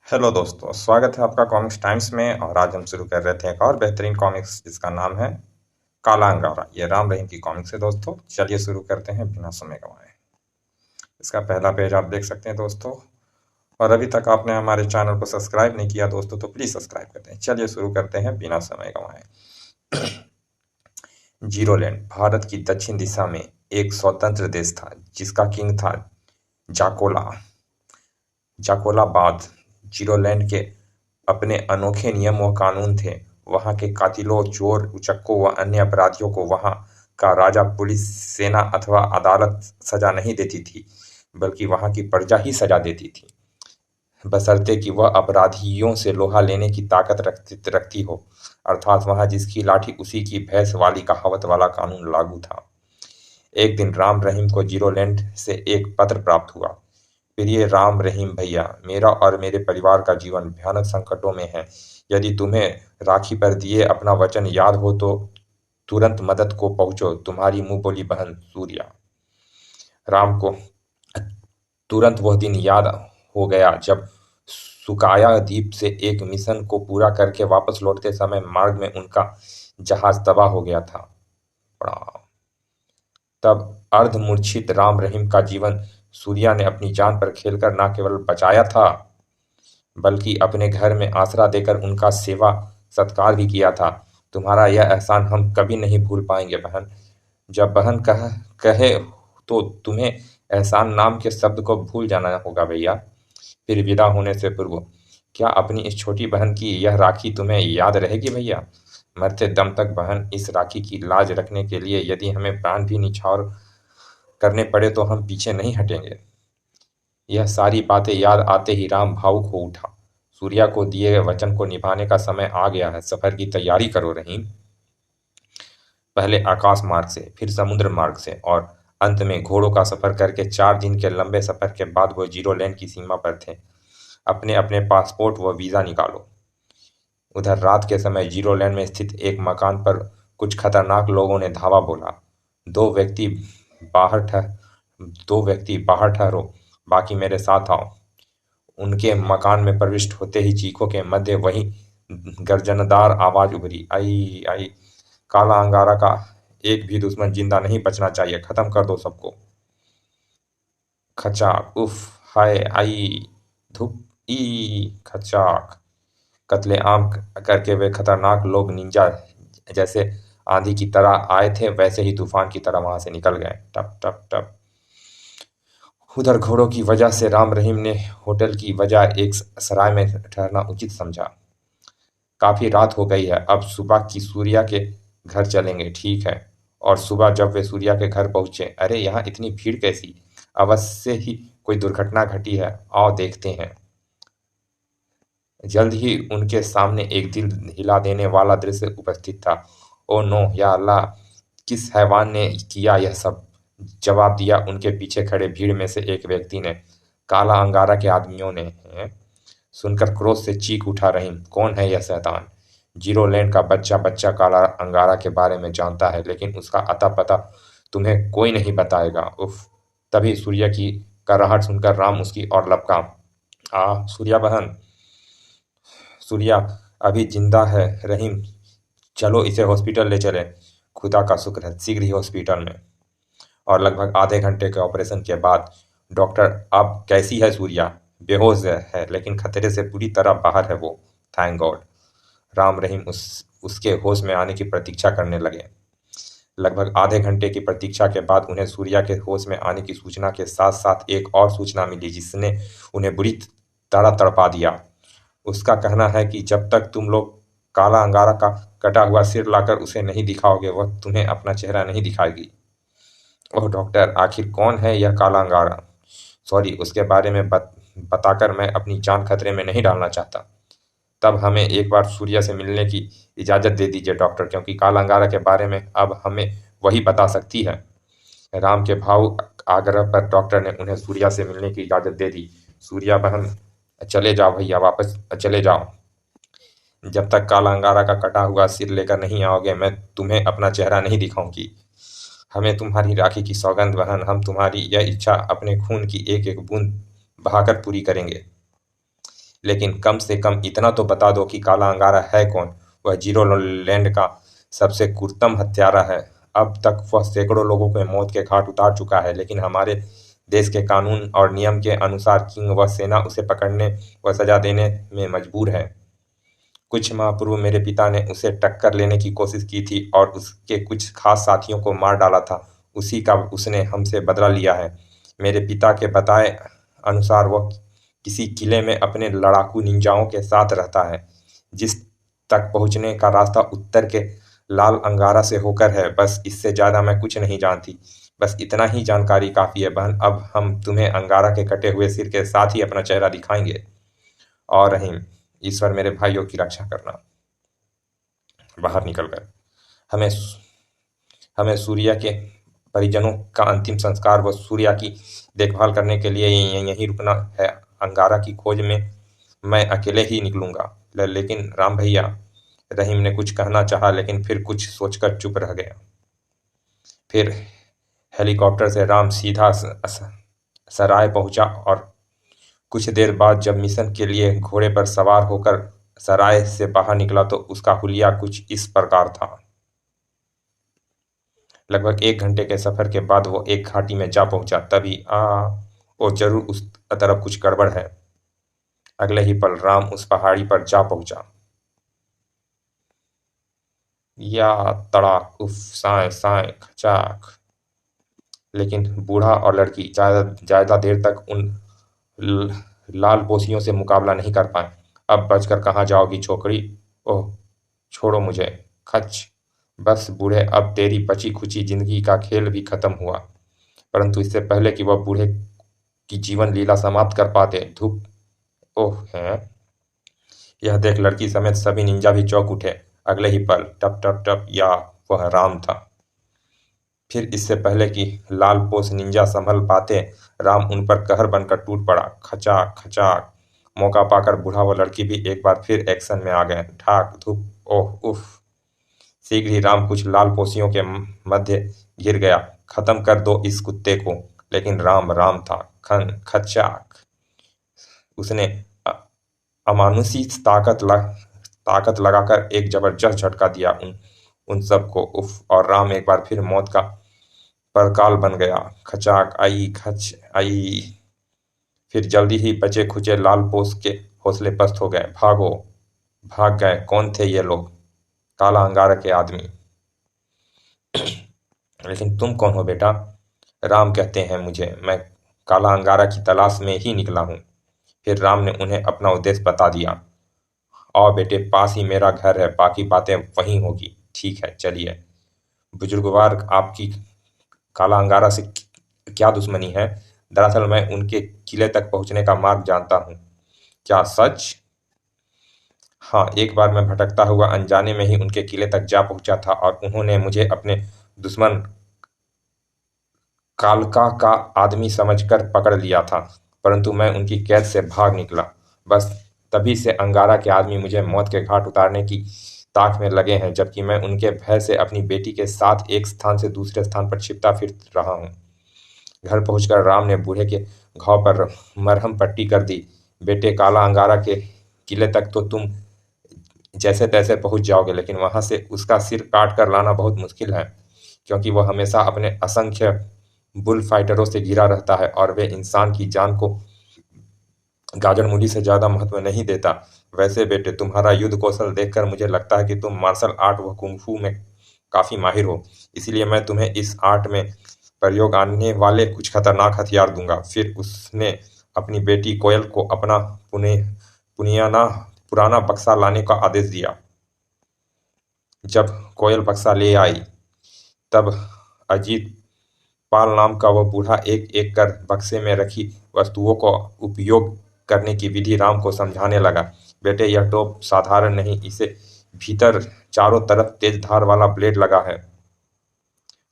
Hello दोस्तों, स्वागत है आपका कॉमिक्स टाइम्स में। और आज हम शुरू कर रहे थे एक और बेहतरीन कॉमिक्स जिसका नाम है काला अंगारा। ये राम रहीम की कॉमिक्स है दोस्तों। चलिए शुरू करते हैं बिना समय गंवाए। इसका पहला पेज आप देख सकते हैं दोस्तों। और अभी तक आपने हमारे चैनल को सब्सक्राइब नहीं किया दोस्तों तो प्लीज़ सब्सक्राइब करते हैं। चलिए शुरू करते हैं बिना समय गंवाए। जीरोलैंड भारत की दक्षिण दिशा में एक स्वतंत्र देश था जिसका किंग था जाकोला। जाकोलाबाद। जीरोलैंड के अपने अनोखे नियम व कानून थे। वहाँ के कातिलों, चोर, उचक्कों व अन्य अपराधियों को वहाँ का राजा, पुलिस, सेना अथवा अदालत सजा नहीं देती थी, बल्कि वहाँ की प्रजा ही सजा देती थी, बशर्ते कि वह अपराधियों से लोहा लेने की ताकत रखती हो। अर्थात वहाँ जिसकी लाठी उसी की भैंस वाली कहावत वाला कानून लागू था। एक दिन राम रहीम को जीरोलैंड से एक पत्र प्राप्त हुआ। प्रिय राम रहीम भैया, मेरा और मेरे परिवार का जीवन भयानक संकटों में है। यदि तुम्हें राखी पर दिए अपना वचन याद हो तो तुरंत मदद को पहुंचो। तुम्हारी मुंह बोली बहन सूर्या। राम को तुरंत वह दिन याद हो गया जब सुकाया द्वीप से एक मिशन को पूरा करके वापस लौटते समय मार्ग में उनका जहाज तबाह हो गया था। तब अर्धमूर्छित राम रहीम का जीवन सूर्या ने अपनी जान पर खेलकर न केवल बचाया था, बल्कि अपने घर में आसरा देकर उनका सेवा सत्कार भी किया था। तुम्हारा यह एहसान हम कभी नहीं भूल पाएंगे बहन। जब बहन कहे तो तुम्हें एहसान नाम के शब्द को भूल जाना होगा भैया। फिर विदा होने से पूर्व क्या अपनी इस छोटी बहन की यह राखी तुम्हें याद रहेगी भैया? मरते दम तक बहन, इस राखी की लाज रखने के लिए यदि हमें प्राण भी निछावर करने पड़े तो हम पीछे नहीं हटेंगे। यह सारी बातें याद आते ही राम भावुक हो उठा। सूर्या को दिए गए वचन को निभाने का समय आ गया है। सफर की तैयारी करो रहीम। पहले आकाश मार्ग से, फिर समुद्र मार्ग से और अंत में घोड़ों का सफर करके 4 दिन के लंबे सफर के बाद वो जीरोलैंड की सीमा पर थे। अपने अपने पासपोर्ट व वीजा निकालो। उधर रात के समय जीरोलैंड में स्थित एक मकान पर कुछ खतरनाक लोगों ने धावा बोला। दो व्यक्ति बाहर ठह दो व्यक्ति बाहर ठहरो, बाकी मेरे साथ आओ। उनके मकान में प्रविष्ट होते ही चीखों के मध्य वही गर्जनदार आवाज उभरी, आई आई, काला अंगारा का एक भी दुश्मन जिंदा नहीं बचना चाहिए, खत्म कर दो सबको। खचाक, उफ, हाय, आई, धुप, ई, खचाक। कत्लेआम करके वे खतरनाक लोग निंजा जैसे आंधी की तरह आए थे, वैसे ही तूफान की तरह वहां से निकल गए। टप टप टप। उधर घोड़ों की वजह से राम रहीम ने होटल की वजह एक सराय में ठहरना उचित समझा। काफी रात हो गई है, अब सुबह की सूर्या के घर चलेंगे, ठीक है। और सुबह जब वे सूर्या के घर पहुंचे, अरे यहाँ इतनी भीड़ कैसी? अवश्य ही कोई दुर्घटना घटी है, आओ देखते हैं। जल्द ही उनके सामने एक दिल हिला देने वाला दृश्य उपस्थित था। ओ नो, या अल्लाह, किस हैवान ने किया यह सब? जवाब दिया उनके पीछे खड़े भीड़ में से एक व्यक्ति ने। काला अंगारा के आदमियों ने। हैं? सुनकर क्रोध से चीख उठा रहीम, कौन है यह शैतान? जीरोलैंड का बच्चा बच्चा काला अंगारा के बारे में जानता है, लेकिन उसका अता पता तुम्हें कोई नहीं बताएगा। उफ। तभी सूर्या की कराहट सुनकर राम उसकी ओर लपका। सूर्या बहन। सूर्या अभी जिंदा है रहीम, चलो इसे हॉस्पिटल ले चले। खुदा का शुक्र है, शीघ्र ही हॉस्पिटल में। और लगभग आधे घंटे के ऑपरेशन के बाद डॉक्टर, अब कैसी है सूर्या? बेहोश है, लेकिन खतरे से पूरी तरह बाहर है वो, थैंक गॉड। राम रहीम उसके होश में आने की प्रतीक्षा करने लगे। लगभग आधे घंटे की प्रतीक्षा के बाद उन्हें सूर्या के होश में आने की सूचना के साथ साथ एक और सूचना मिली जिसने उन्हें बुरी तरह तड़पा दिया। उसका कहना है कि जब तक तुम लोग काला अंगारा का कटा हुआ सिर लाकर उसे नहीं दिखाओगे, वह तुम्हें अपना चेहरा नहीं दिखाएगी। ओह डॉक्टर, आखिर कौन है यह काला अंगारा? सॉरी, उसके बारे में बताकर मैं अपनी जान खतरे में नहीं डालना चाहता। तब हमें एक बार सूर्या से मिलने की इजाज़त दे दीजिए डॉक्टर, क्योंकि काला अंगारा के बारे में अब हमें वही बता सकती है। राम के भावुक आग्रह पर डॉक्टर ने उन्हें सूर्या से मिलने की इजाज़त दे दी। सूर्या बहन, चले जाओ भैया, वापस चले जाओ। जब तक काला अंगारा का कटा हुआ सिर लेकर नहीं आओगे, मैं तुम्हें अपना चेहरा नहीं दिखाऊंगी। हमें तुम्हारी राखी की सौगंध बहन, हम तुम्हारी यह इच्छा अपने खून की एक एक बूंद बहाकर पूरी करेंगे। लेकिन कम से कम इतना तो बता दो कि काला अंगारा है कौन। वह जीरो लैंड का सबसे क्रूरतम हत्यारा है। अब तक वह सैकड़ों लोगों को मौत के घाट उतार चुका है, लेकिन हमारे देश के कानून और नियम के अनुसार किंग व सेना उसे पकड़ने व सजा देने में मजबूर है। कुछ माह पूर्व मेरे पिता ने उसे टक्कर लेने की कोशिश की थी और उसके कुछ खास साथियों को मार डाला था। उसी का उसने हमसे बदला लिया है। मेरे पिता के बताए अनुसार वह किसी किले में अपने लड़ाकू निंजाओं के साथ रहता है, जिस तक पहुंचने का रास्ता उत्तर के लाल अंगारा से होकर है। बस इससे ज्यादा मैं कुछ नहीं जानती। बस इतना ही जानकारी काफी है बहन। अब हम तुम्हें अंगारा के कटे हुए सिर के साथ ही अपना चेहरा दिखाएंगे। और रहीम, ईश्वर मेरे भाइयों की रक्षा करना। बाहर निकलकर हमें हमें सूर्या के परिजनों का अंतिम संस्कार व सूर्या की देखभाल करने के लिए यहीं रुकना है। अंगारा की खोज में मैं अकेले ही निकलूंगा। लेकिन राम भैया, रहीम ने कुछ कहना चाहा, लेकिन फिर कुछ सोचकर चुप रह गया। फिर हेलीकॉप्टर से राम सीधा सराय पहुंचा और कुछ देर बाद जब मिशन के लिए घोड़े पर सवार होकर सराय से बाहर निकला तो उसका हुलिया कुछ इस प्रकार था। लगभग 1 घंटे के सफर के बाद वो एक घाटी में जा पहुंचा। तभी ओ जरूर उस तरफ कुछ गड़बड़ है। अगले ही पल राम उस पहाड़ी पर जा पहुंचा। या तड़ाक, उफ, साए साए खचाक। लेकिन बूढ़ा और लड़की ज्यादा देर तक उन लाल पोशियों से मुकाबला नहीं कर पाए। अब बचकर कहाँ जाओगी छोकरी? ओह, छोड़ो मुझे। खच। बस बूढ़े, अब तेरी बची खुची जिंदगी का खेल भी खत्म हुआ। परंतु इससे पहले कि वह बूढ़े की जीवन लीला समाप्त कर पाते, धूप। ओह है। यह देख लड़की समेत सभी निंजा भी चौंक उठे। अगले ही पल टप टप टप, या वह राम था। फिर इससे पहले कि लालपोश निंजा संभल पाते, राम उन पर कहर बनकर टूट पड़ा। खचाक खचाक। मौका पाकर बूढ़ा व लड़की भी एक बार फिर एक्शन में आ गए। ठाक धूप। ओह उफ। शीघ्र ही राम कुछ लालपोशियों के मध्य घिर गया। खत्म कर दो इस कुत्ते को। लेकिन राम राम था। खन खचाक। उसने अमानुषी ताकत लगाकर एक जबरदस्त झटका दिया उन सबको। उफ। और राम एक बार फिर मौत का परकाल बन गया। खचाक आई खच आई। फिर जल्दी ही बचे खुचे लालपोश के हौसले पस्त हो गए। भागो। भाग गए। कौन थे ये लोग? काला अंगारा के आदमी। लेकिन तुम कौन हो बेटा? राम कहते हैं मुझे। मैं काला अंगारा की तलाश में ही निकला हूँ। फिर राम ने उन्हें अपना उद्देश्य बता दिया। आओ बेटे, पास ही मेरा घर है, बाकी बातें वहीं होगी। ठीक है, चलिए। बुजुर्गवार, आपकी काला अंगारा से क्या दुश्मनी है? दरअसल मैं उनके किले तक पहुंचने का मार्ग जानता हूँ। क्या सच? हाँ, एक बार मैं भटकता हुआ अनजाने में ही उनके किले तक जा पहुंचा था और उन्होंने मुझे अपने दुश्मन कालका का आदमी समझकर पकड़ लिया था। परंतु मैं उनकी कैद से भाग निकला। बस तभी से अंगारा के आदमी मुझे मौत के घाट उतारने की ताक में लगे हैं, जबकि मैं उनके भय से अपनी बेटी के साथ एक स्थान से दूसरे स्थान पर छिपता फिर रहा हूँ। घर पहुंचकर राम ने बूढ़े के घाव पर मरहम पट्टी कर दी। बेटे, काला अंगारा के किले तक तो तुम जैसे तैसे पहुंच जाओगे, लेकिन वहां से उसका सिर काट कर लाना बहुत मुश्किल है, क्योंकि वह हमेशा अपने असंख्य बुल फाइटरों से घिरा रहता है और वे इंसान की जान को गाजर मूली से ज्यादा महत्व नहीं देता। वैसे बेटे, तुम्हारा युद्ध कौशल देखकर मुझे लगता है कि तुम मार्शल आर्ट व कुंफू में काफी माहिर हो। इसलिए मैं तुम्हें इस आर्ट में प्रयोग आने वाले कुछ खतरनाक हथियार दूंगा। फिर उसने अपनी बेटी कोयल को अपना पुनियाना पुराना बक्सा लाने का आदेश दिया। जब कोयल बक्सा ले आई, तब अजीत पाल नाम का वह बूढ़ा एक एक कर बक्से में रखी वस्तुओं को उपयोग करने की विधि राम को समझाने लगा। बेटे, यह टोप साधारण नहीं, इसे भीतर चारों तरफ तेज धार वाला ब्लेड लगा है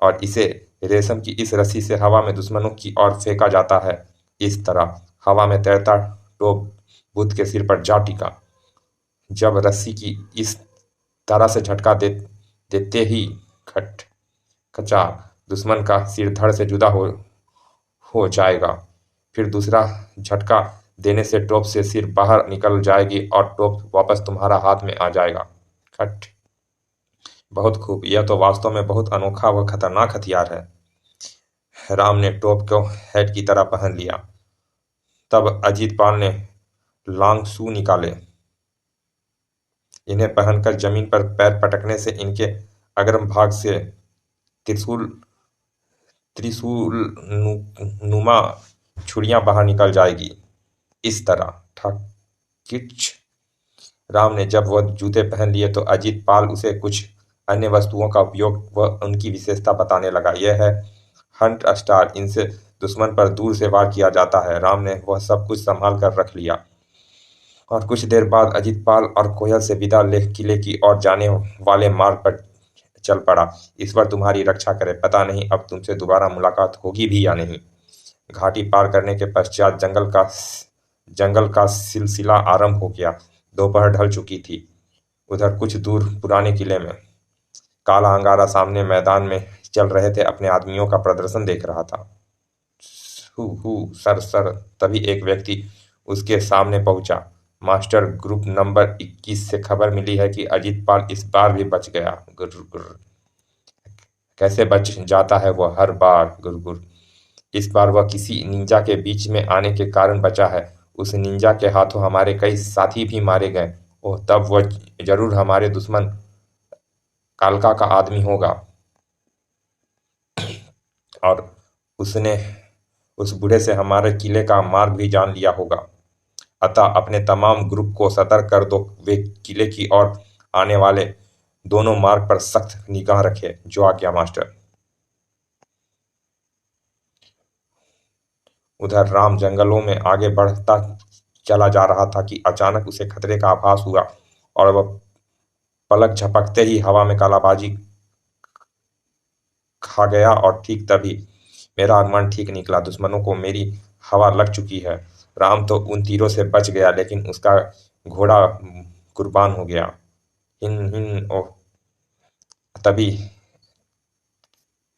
और इसे रेशम की इस रस्सी से हवा में दुश्मनों की ओर फेंका जाता है। इस तरह हवा में तैरता टोप बुद्ध के सिर पर जा टिका। जब रस्सी की इस तरह से झटका देते ही खट खचा, दुश्मन का सिर धड़ से जुदा हो जाएगा। फिर दूसरा झटका देने से टोप से सिर बाहर निकल जाएगी और टोप वापस तुम्हारा हाथ में आ जाएगा। खट। बहुत खूब, यह तो वास्तव में बहुत अनोखा व खतरनाक हथियार है। राम ने टोप को हेड की तरह पहन लिया। तब अजीत पाल ने लांग शू निकाले। इन्हें पहनकर जमीन पर पैर पटकने से इनके अग्रम भाग से त्रिशूल त्रिशूल नुमा छुरियां बाहर निकल जाएगी। इस तरह ठक किच। राम ने जब वह जूते पहन लिए तो अजीत पाल उसे कुछ अन्य वस्तुओं का उपयोग व उनकी विशेषता बताने लगा। यह है हंट स्टार, इनसे दुश्मन पर दूर से वार किया जाता है। राम ने वह सब कुछ संभाल कर रख लिया और कुछ देर बाद अजीत पाल और कोयल से विदा ले किले की ओर जाने वाले मार्ग पर चल पड़ा। ईश्वर तुम्हारी रक्षा करे, पता नहीं अब तुमसे दोबारा मुलाकात होगी भी या नहीं। घाटी पार करने के पश्चात जंगल का सिलसिला आरंभ हो गया। दोपहर ढल चुकी थी। उधर कुछ दूर पुराने किले में काला अंगारा सामने मैदान में चल रहे थे अपने आदमियों का प्रदर्शन देख रहा था। Who sir sir. तभी एक व्यक्ति उसके सामने पहुंचा। मास्टर, ग्रुप नंबर 21 से खबर मिली है कि अजीत पाल इस बार भी बच गया। गुर। कैसे बच जाता है वह हर बार? गुर। इस बार वह किसी निंजा के बीच में आने के कारण बचा है। उस निंजा के हाथों हमारे कई साथी भी मारे गए। ओह, तब वह जरूर हमारे दुश्मन कालका का आदमी होगा और उसने उस बूढ़े से हमारे किले का मार्ग भी जान लिया होगा। अतः अपने तमाम ग्रुप को सतर्क कर दो। वे किले की ओर आने वाले दोनों मार्ग पर सख्त निगाह रखे। जो आज्ञा मास्टर। उधर राम जंगलों में आगे बढ़ता चला जा रहा था कि अचानक उसे खतरे का आभास हुआ और वह पलक झपकते ही हवा में कालाबाजी खा गया। और ठीक तभी मेरा अनुमान ठीक निकला। दुश्मनों को मेरी हवा लग चुकी है। राम तो उन तीरों से बच गया, लेकिन उसका घोड़ा कुर्बान हो गया। हिन हिन ओह। तभी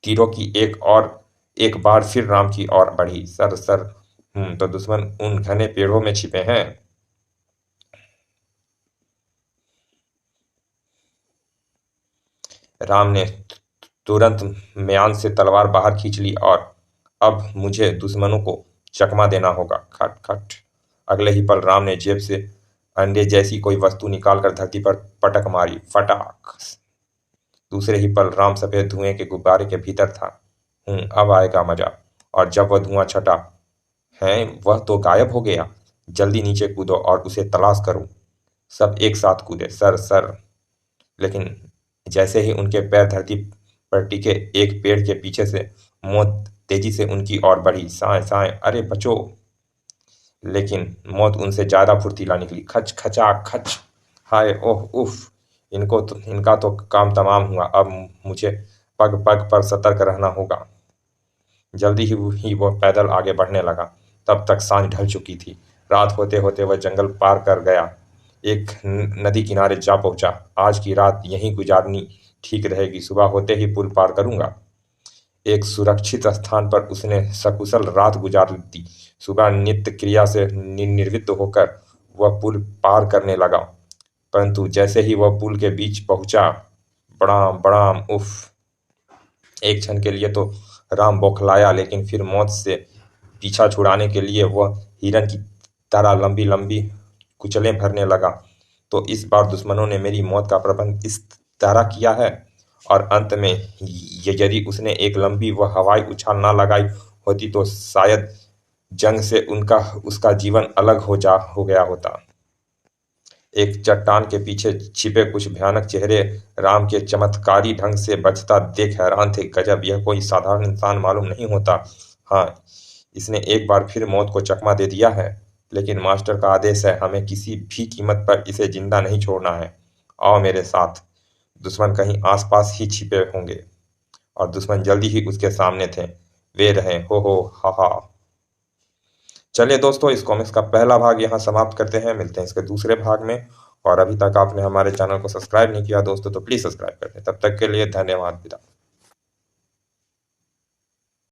तीरों की एक बार फिर राम की ओर बढ़ी। Sir sir. तो दुश्मन उन घने पेड़ों में छिपे हैं। राम ने तुरंत म्यान से तलवार बाहर खींच ली और अब मुझे दुश्मनों को चकमा देना होगा। खट खट। अगले ही पल राम ने जेब से अंडे जैसी कोई वस्तु निकालकर धरती पर पटक मारी। फटाक। दूसरे ही पल राम सफेद धुएं के गुब्बारे के भीतर था। अब आएगा मजा। और जब वह धुआं छटा है, वह तो गायब हो गया। जल्दी नीचे कूदो और उसे तलाश करो। सब एक साथ कूदे। Sir sir. लेकिन जैसे ही उनके पैर धरती पर टिके, एक पेड़ के पीछे से मौत तेजी से उनकी ओर बढ़ी। साए साए, अरे बचो। लेकिन मौत उनसे ज्यादा फुर्तीला निकली। खच खचा खच। हाय ओह उफ। इनका तो काम तमाम हुआ। अब मुझे पग पग पर सतर्क रहना होगा। जल्दी ही वह पैदल आगे बढ़ने लगा। तब तक सांझ ढल चुकी थी। रात होते होते वह जंगल पार कर गया। एक नदी किनारे जा पहुंचा। आज की रात यहीं गुजारनी ठीक रहेगी। सुबह होते ही पुल पार करूंगा। एक सुरक्षित स्थान पर उसने सकुशल रात गुजार दी। सुबह नित्य क्रिया से निवृत्त होकर वह पुल पार करने लगा। परंतु जैसे ही वह पुल के बीच पहुंचा, बड़ाम बड़ाम उफ। एक क्षण के लिए तो राम बौखलाया, लेकिन फिर मौत से पीछा छुड़ाने के लिए वह हिरन की तरह लंबी लंबी कुचलें भरने लगा। तो इस बार दुश्मनों ने मेरी मौत का प्रबंध इस तरह किया है। और अंत में यदि उसने एक लंबी व हवाई उछाल ना लगाई होती तो शायद जंग से उसका जीवन अलग हो गया होता। एक चट्टान के पीछे छिपे कुछ भयानक चेहरे राम के चमत्कारी ढंग से बचता देख हैरान थे। गजब, यह कोई साधारण इंसान मालूम नहीं होता। हाँ, इसने एक बार फिर मौत को चकमा दे दिया है। लेकिन मास्टर का आदेश है, हमें किसी भी कीमत पर इसे जिंदा नहीं छोड़ना है। आओ मेरे साथ। दुश्मन कहीं आसपास ही छिपे होंगे। और दुश्मन जल्दी ही उसके सामने थे। वे रहे। हो हा हा। चलिए दोस्तों, इस कॉमिक्स का पहला भाग यहाँ समाप्त करते हैं। मिलते हैं इसके दूसरे भाग में। और अभी तक आपने हमारे चैनल को सब्सक्राइब नहीं किया दोस्तों, तो प्लीज़ सब्सक्राइब कर दें। तब तक के लिए धन्यवाद। विदा।